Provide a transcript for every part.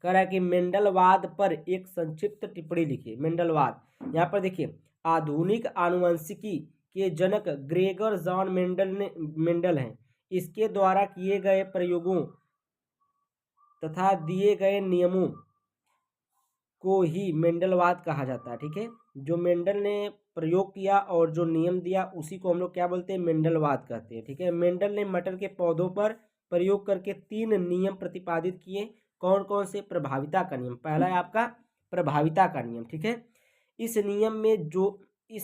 कह रहा है कि मेंडलवाद पर एक संक्षिप्त टिप्पणी लिखिए। मेंडलवाद, यहाँ पर देखिए, आधुनिक आनुवंशिकी के जनक ग्रेगर जॉन मेंडल हैं। इसके द्वारा किए गए प्रयोगों तथा दिए गए नियमों को ही मेंडलवाद कहा जाता है। ठीक है, जो मेंडल ने प्रयोग किया और जो नियम दिया उसी को हम लोग क्या बोलते हैं, मेंडलवाद कहते हैं। ठीक है, मेंडल ने मटर के पौधों पर प्रयोग करके 3 नियम प्रतिपादित किए। कौन कौन से? प्रभाविता का नियम, पहला है आपका प्रभाविता का नियम। ठीक है, इस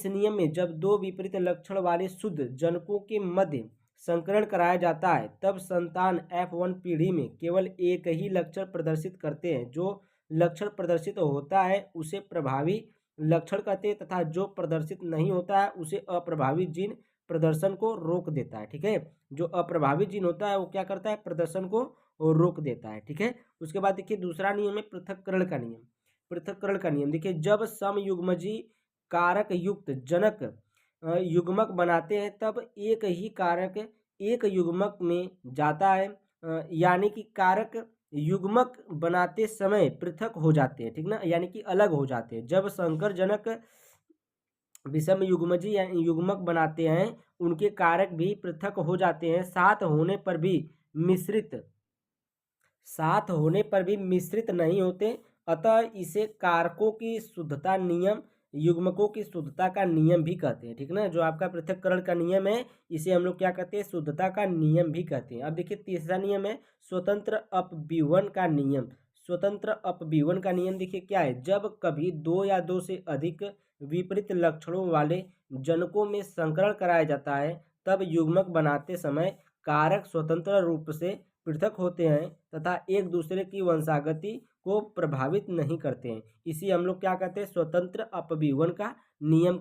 नियम में जब 2 विपरीत लक्षण वाले शुद्ध जनकों के मध्य संकरण कराया जाता है तब संतान F1 पीढ़ी में केवल एक ही लक्षण प्रदर्शित करते हैं। जो लक्षण प्रदर्शित होता है उसे प्रभावी लक्षण कहते हैं तथा जो प्रदर्शित नहीं होता है उसे अप्रभावी जीन प्रदर्शन को रोक देता है। ठीक है, जो अप्रभावी जीन होता है वो क्या करता है, प्रदर्शन को रोक देता है। ठीक है, उसके बाद देखिए दूसरा नियम है पृथक्करण का नियम। पृथक्करण का नियम देखिए, जब समयुग्मजी कारक युक्त जनक युग्मक बनाते हैं तब एक ही कारक एक युग्मक में जाता है, यानी कि कारक युग्मक बनाते समय पृथक हो जाते हैं। ठीक ना, यानी कि अलग हो जाते हैं। जब संकर जनक विषम युग्मजी यानी युग्मक बनाते हैं उनके कारक भी पृथक हो जाते हैं। साथ होने पर भी मिश्रित नहीं होते। अतः इसे कारकों की शुद्धता नियम, युग्मकों की शुद्धता का नियम भी कहते हैं। ठीक ना, जो आपका पृथक्करण का नियम है इसे हम लोग क्या कहते हैं, शुद्धता का नियम भी कहते हैं। अब देखिए तीसरा नियम है स्वतंत्र अपव्यूहन का नियम। स्वतंत्र अपव्यूहन का नियम देखिए क्या है, जब कभी 2 या 2 से अधिक विपरीत लक्षणों वाले जनकों में संकरण कराया जाता है तब युग्मक बनाते समय कारक स्वतंत्र रूप से पृथक होते हैं तथा एक दूसरे की वंशागति को प्रभावित नहीं करते हैं। इसी हम लोग क्या कहते हैं, स्वतंत्र अपव्यूहन का नियम कहते हैं।